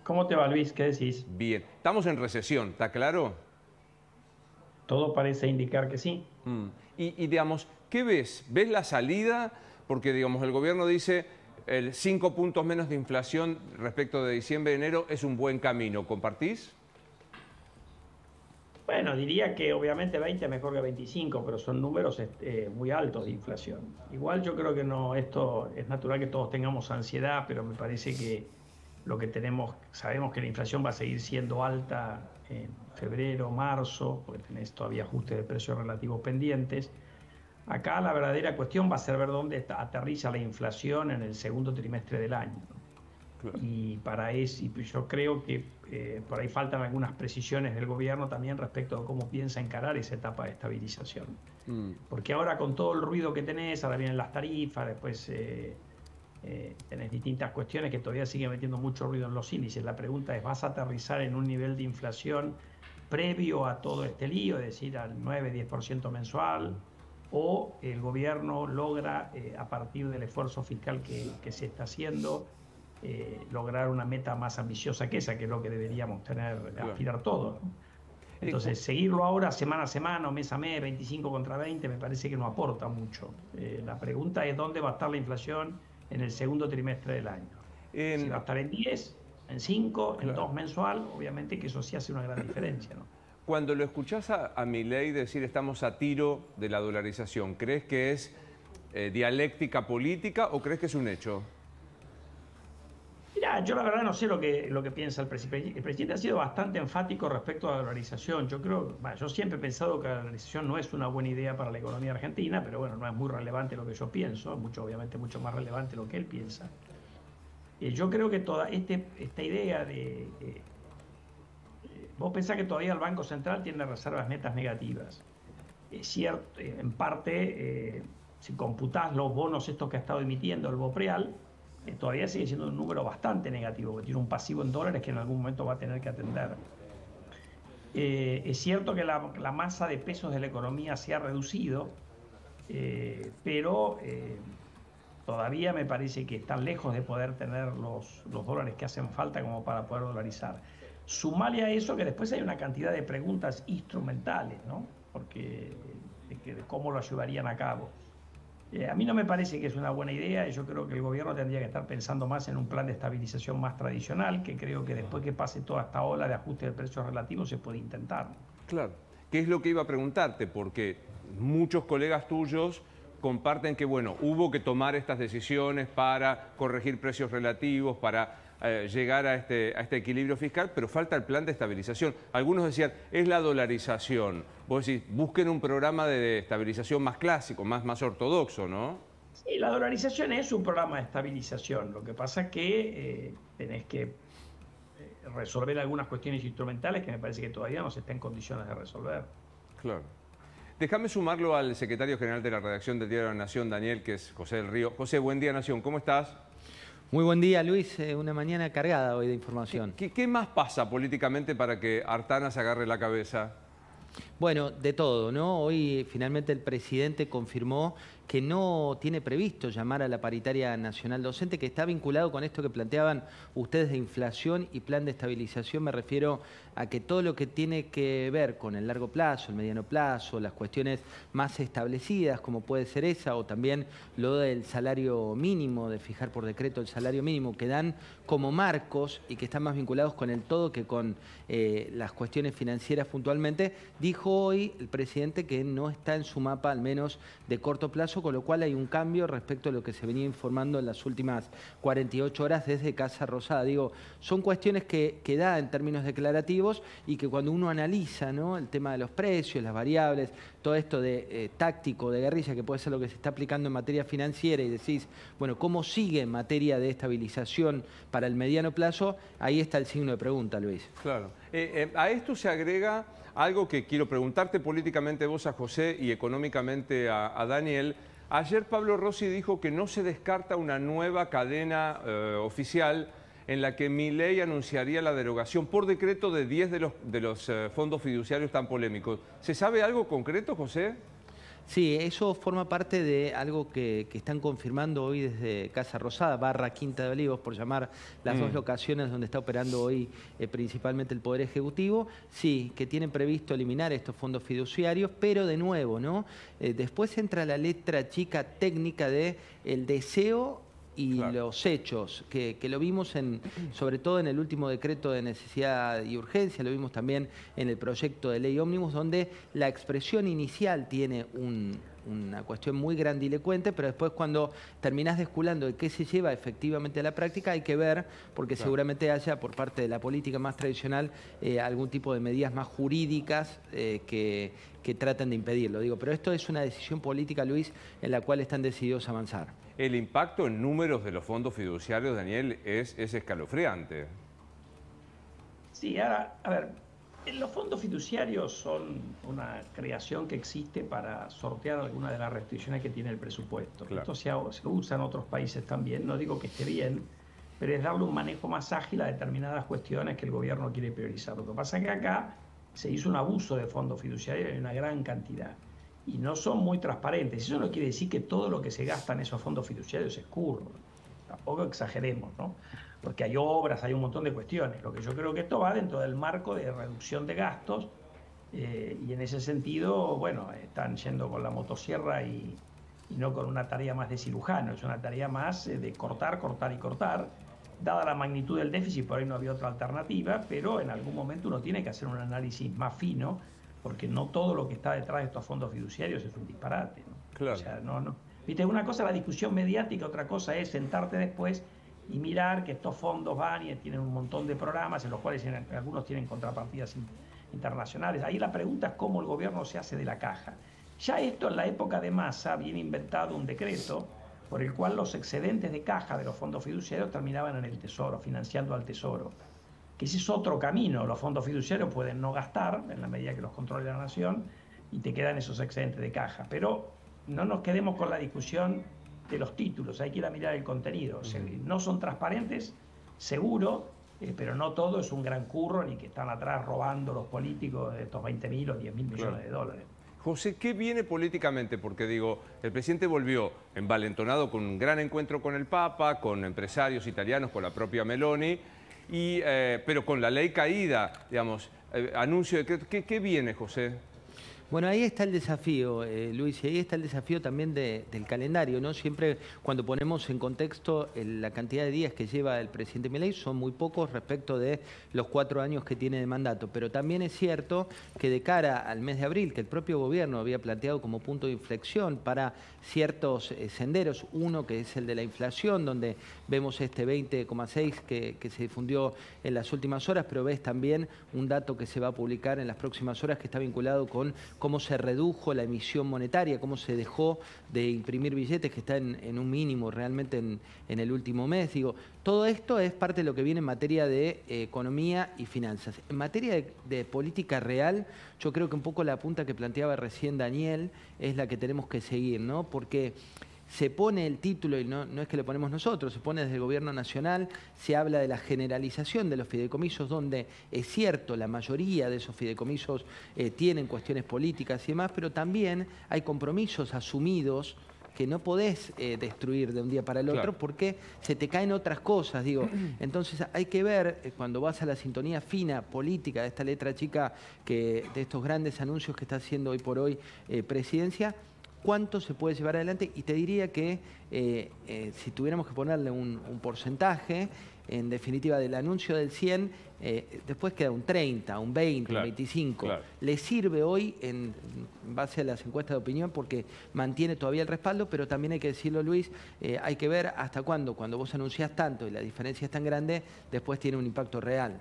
¿Cómo te va, Luis? ¿Qué decís? Bien. Estamos en recesión, ¿está claro? Todo parece indicar que sí. Mm. Digamos, ¿qué ves? ¿Ves la salida? Porque, digamos, el gobierno dice el 5 puntos menos de inflación respecto de diciembre enero es un buen camino. ¿Compartís? Bueno, diría que obviamente 20 es mejor que 25, pero son números muy altos de inflación. Igual yo creo que no, esto es natural que todos tengamos ansiedad, pero me parece que lo que tenemos, sabemos que la inflación va a seguir siendo alta en febrero, marzo, porque tenés todavía ajustes de precios relativos pendientes. Acá la verdadera cuestión va a ser ver dónde aterriza la inflación en el segundo trimestre del año, ¿no? Claro. Y para eso, y yo creo que por ahí faltan algunas precisiones del gobierno también respecto a cómo piensa encarar esa etapa de estabilización. Mm. Porque ahora con todo el ruido que tenés, ahora vienen las tarifas, después tenés distintas cuestiones que todavía siguen metiendo mucho ruido en los índices. La pregunta es, ¿vas a aterrizar en un nivel de inflación previo a todo este lío, es decir, al 9-10% mensual? ¿O el gobierno logra, a partir del esfuerzo fiscal que se está haciendo, lograr una meta más ambiciosa que esa, que es lo que deberíamos tener, Claro. aspirar todos, ¿no? Eh, cu- Entonces, seguirlo ahora semana a semana o mes a mes, 25 contra 20, me parece que no aporta mucho. La pregunta es dónde va a estar la inflación en el segundo trimestre del año. Si va a em, estar en 10, en 5, en claro. 2 mensual, obviamente que eso sí hace una gran diferencia, ¿no? Cuando lo escuchás a Milei decir estamos a tiro de la dolarización, ¿crees que es dialéctica política o crees que es un hecho? Mirá, yo la verdad no sé lo que piensa el presidente. El presidente ha sido bastante enfático respecto a la dolarización. Yo creo, bueno, yo siempre he pensado que la dolarización no es una buena idea para la economía argentina, pero bueno, no es muy relevante lo que yo pienso, obviamente mucho más relevante lo que él piensa. Yo creo que toda esta idea vos pensás que todavía el Banco Central tiene reservas netas negativas. Es cierto, en parte, si computás los bonos estos que ha estado emitiendo el BOPREAL, todavía sigue siendo un número bastante negativo, porque tiene un pasivo en dólares que en algún momento va a tener que atender. Es cierto que la masa de pesos de la economía se ha reducido, pero todavía me parece que están lejos de poder tener los dólares que hacen falta como para poder dolarizar. Sumale a eso que después hay una cantidad de preguntas instrumentales, ¿no? Porque de cómo lo ayudarían a cabo. A mí no me parece que es una buena idea y yo creo que el gobierno tendría que estar pensando más en un plan de estabilización más tradicional, que creo que después que pase toda esta ola de ajuste de precios relativos se puede intentar. Claro. ¿Qué es lo que iba a preguntarte? Porque muchos colegas tuyos comparten que, bueno, hubo que tomar estas decisiones para corregir precios relativos, para llegar a este equilibrio fiscal, pero falta el plan de estabilización. Algunos decían, es la dolarización. Vos decís, busquen un programa de estabilización más clásico, más ortodoxo, ¿no? Sí, la dolarización es un programa de estabilización. Lo que pasa es que tenés que resolver algunas cuestiones instrumentales que me parece que todavía no se está en condiciones de resolver. Claro. Déjame sumarlo al secretario general de la redacción del Diario de la Nación, Daniel, que es José del Río. José, buen día, Nación. ¿Cómo estás? Muy buen día, Luis. Una mañana cargada hoy de ¿Qué, información. qué- qué más pasa políticamente para que Artana se agarre la cabeza? Bueno, de todo, ¿no? Hoy finalmente el presidente confirmó que no tiene previsto llamar a la paritaria nacional docente, que está vinculado con esto que planteaban ustedes de inflación y plan de estabilización. Me refiero a que todo lo que tiene que ver con el largo plazo, el mediano plazo, las cuestiones más establecidas, como puede ser esa, o también lo del salario mínimo, de fijar por decreto el salario mínimo, que dan como marcos y que están más vinculados con el todo que con las cuestiones financieras puntualmente, dijo hoy el presidente que no está en su mapa, al menos de corto plazo, con lo cual hay un cambio respecto a lo que se venía informando en las últimas 48 horas desde Casa Rosada. Digo, son cuestiones que da en términos declarativos y que cuando uno analiza, ¿no?, el tema de los precios, las variables, todo esto de táctico, de guerrilla, que puede ser lo que se está aplicando en materia financiera, y decís, bueno, ¿cómo sigue en materia de estabilización para el mediano plazo? Ahí está el signo de pregunta, Luis. Claro. A esto se agrega algo que quiero preguntarte políticamente vos a José y económicamente a Daniel. Ayer Pablo Rossi dijo que no se descarta una nueva cadena oficial en la que Milei anunciaría la derogación por decreto de 10 de los fondos fiduciarios tan polémicos. ¿Se sabe algo concreto, José? Sí, eso forma parte de algo que están confirmando hoy desde Casa Rosada, / Quinta de Olivos, por llamar las dos locaciones donde está operando hoy principalmente el Poder Ejecutivo. Sí, que tienen previsto eliminar estos fondos fiduciarios, pero de nuevo, ¿no? Después entra la letra chica técnica de el deseo y los hechos, que lo vimos sobre todo en el último decreto de necesidad y urgencia, lo vimos también en el proyecto de ley ómnibus, donde la expresión inicial tiene una cuestión muy grandilocuente, pero después cuando terminás desculando de qué se lleva efectivamente a la práctica, hay que ver, porque seguramente haya por parte de la política más tradicional algún tipo de medidas más jurídicas que traten de impedirlo. Pero esto es una decisión política, Luis, en la cual están decididos a avanzar. El impacto en números de los fondos fiduciarios, Daniel, es escalofriante. Sí, ahora, a ver, los fondos fiduciarios son una creación que existe para sortear algunas de las restricciones que tiene el presupuesto. Esto se usa en otros países también, no digo que esté bien, pero es darle un manejo más ágil a determinadas cuestiones que el gobierno quiere priorizar. Lo que pasa es que acá se hizo un abuso de fondos fiduciarios en una gran cantidad. Y no son muy transparentes. Eso no quiere decir que todo lo que se gasta en esos fondos fiduciarios es curro. Tampoco exageremos, ¿no? Porque hay obras, hay un montón de cuestiones. Lo que yo creo que esto va dentro del marco de reducción de gastos y en ese sentido, bueno, están yendo con la motosierra y no con una tarea más de cirujano. Es una tarea más de cortar, cortar y cortar. Dada la magnitud del déficit, por ahí no había otra alternativa, pero en algún momento uno tiene que hacer un análisis más fino, porque no todo lo que está detrás de estos fondos fiduciarios es un disparate, ¿no? Claro. O sea, no. Viste, una cosa es la discusión mediática, otra cosa es sentarte después y mirar que estos fondos van y tienen un montón de programas en los cuales algunos tienen contrapartidas internacionales. Ahí la pregunta es cómo el gobierno se hace de la caja. Ya esto en la época de Massa viene inventado un decreto por el cual los excedentes de caja de los fondos fiduciarios terminaban en el Tesoro, financiando al Tesoro. Que ese es otro camino. Los fondos fiduciarios pueden no gastar en la medida que los controle la nación y te quedan esos excedentes de caja. Pero no nos quedemos con la discusión de los títulos, hay que ir a mirar el contenido. O sea, no son transparentes, seguro, pero no todo es un gran curro ni que están atrás robando los políticos de estos 20.000 o 10.000 millones de dólares. José, ¿qué viene políticamente? Porque digo, el presidente volvió envalentonado con un gran encuentro con el Papa, con empresarios italianos, con la propia Meloni, pero con la ley caída, digamos, anuncio de ¿qué viene, José? Bueno, ahí está el desafío, Luis, y ahí está el desafío también del calendario, ¿no? Siempre cuando ponemos en contexto la cantidad de días que lleva el presidente Milei son muy pocos respecto de los 4 años que tiene de mandato, pero también es cierto que de cara al mes de abril, que el propio gobierno había planteado como punto de inflexión para ciertos senderos, uno que es el de la inflación, donde vemos este 20,6 que se difundió en las últimas horas, pero ves también un dato que se va a publicar en las próximas horas que está vinculado con cómo se redujo la emisión monetaria, cómo se dejó de imprimir billetes, que está en un mínimo realmente en el último mes. Digo, todo esto es parte de lo que viene en materia de economía y finanzas. En materia de política real, yo creo que un poco la punta que planteaba recién Daniel es la que tenemos que seguir, ¿no? Porque se pone el título, y no es que lo ponemos nosotros, se pone desde el gobierno nacional, se habla de la generalización de los fideicomisos, donde es cierto, la mayoría de esos fideicomisos tienen cuestiones políticas y demás, pero también hay compromisos asumidos que no podés destruir de un día para el otro, claro, porque se te caen otras cosas, digo. Entonces hay que ver, cuando vas a la sintonía fina política de esta letra chica, de estos grandes anuncios que está haciendo hoy por hoy Presidencia, cuánto se puede llevar adelante, y te diría que si tuviéramos que ponerle un porcentaje, en definitiva del anuncio del 100, después queda un 30, un 20, claro, un 25. Claro. Le sirve hoy en base a las encuestas de opinión porque mantiene todavía el respaldo, pero también hay que decirlo, Luis, hay que ver hasta cuándo, cuando vos anunciás tanto y la diferencia es tan grande, después tiene un impacto real.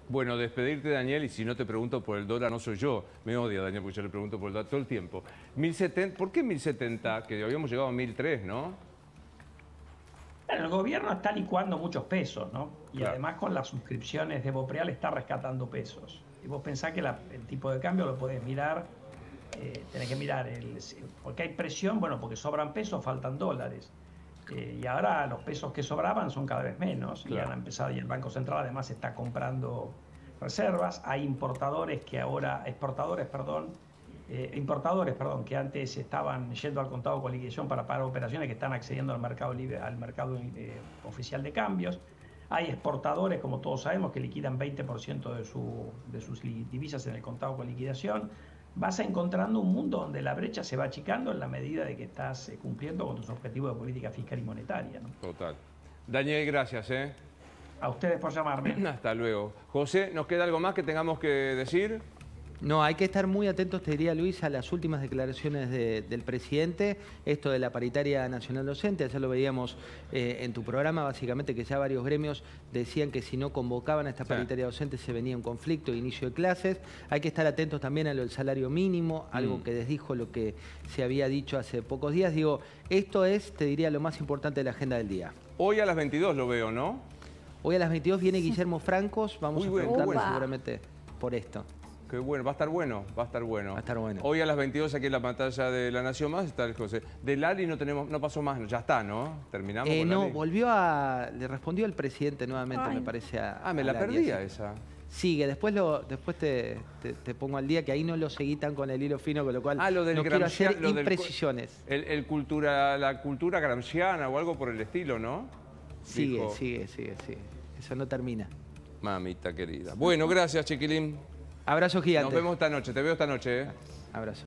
Bueno, despedirte, Daniel, y si no te pregunto por el dólar, no soy yo. Me odia, Daniel, porque yo le pregunto por el dólar todo el tiempo. 1070, ¿por qué 1070? Que habíamos llegado a 1003, ¿no? Bueno, el gobierno está licuando muchos pesos, ¿no? Y claro, además con las suscripciones de Bopreal está rescatando pesos. Y vos pensás que el tipo de cambio lo podés mirar, tenés que mirar, porque hay presión, bueno, porque sobran pesos, faltan dólares. Y ahora los pesos que sobraban son cada vez menos, claro, y han empezado, y el Banco Central además está comprando reservas. Hay exportadores, importadores, perdón, que antes estaban yendo al contado con liquidación para pagar operaciones, que están accediendo al mercado libre, al mercado oficial de cambios. Hay exportadores, como todos sabemos, que liquidan 20% de sus divisas en el contado con liquidación. Vas encontrando un mundo donde la brecha se va achicando en la medida de que estás cumpliendo con tus objetivos de política fiscal y monetaria, ¿no? Total. Daniel, gracias. A ustedes por llamarme. Hasta luego. José, ¿nos queda algo más que tengamos que decir? No, hay que estar muy atentos, te diría Luis, a las últimas declaraciones del presidente, esto de la paritaria nacional docente. Ayer lo veíamos en tu programa, básicamente que ya varios gremios decían que si no convocaban a esta paritaria docente se venía un conflicto, inicio de clases. Hay que estar atentos también a lo del salario mínimo, algo que desdijo lo que se había dicho hace pocos días. Digo, esto es, te diría, lo más importante de la agenda del día. Hoy a las 22 lo veo, ¿no? Hoy a las 22 viene Guillermo Francos, vamos a preguntarle Upa. seguramente por esto. Qué bueno, va a estar bueno, va a estar bueno. Va a estar bueno. Hoy a las 22 aquí en la pantalla de La Nación Más está el José. De Lali no pasó más, ya está, ¿no? Terminamos con No, Lali. le respondió el presidente nuevamente, me parece. Me la perdía esa. Sigue, después te pongo al día, que ahí no lo seguí tan con el hilo fino, con lo cual lo del no quiero hacer lo imprecisiones. La cultura gramsciana o algo por el estilo, ¿no? Sigue. Eso no termina. Mamita querida. Bueno, gracias, chiquilín. Abrazo gigante. Nos vemos esta noche, te veo esta noche. Abrazo.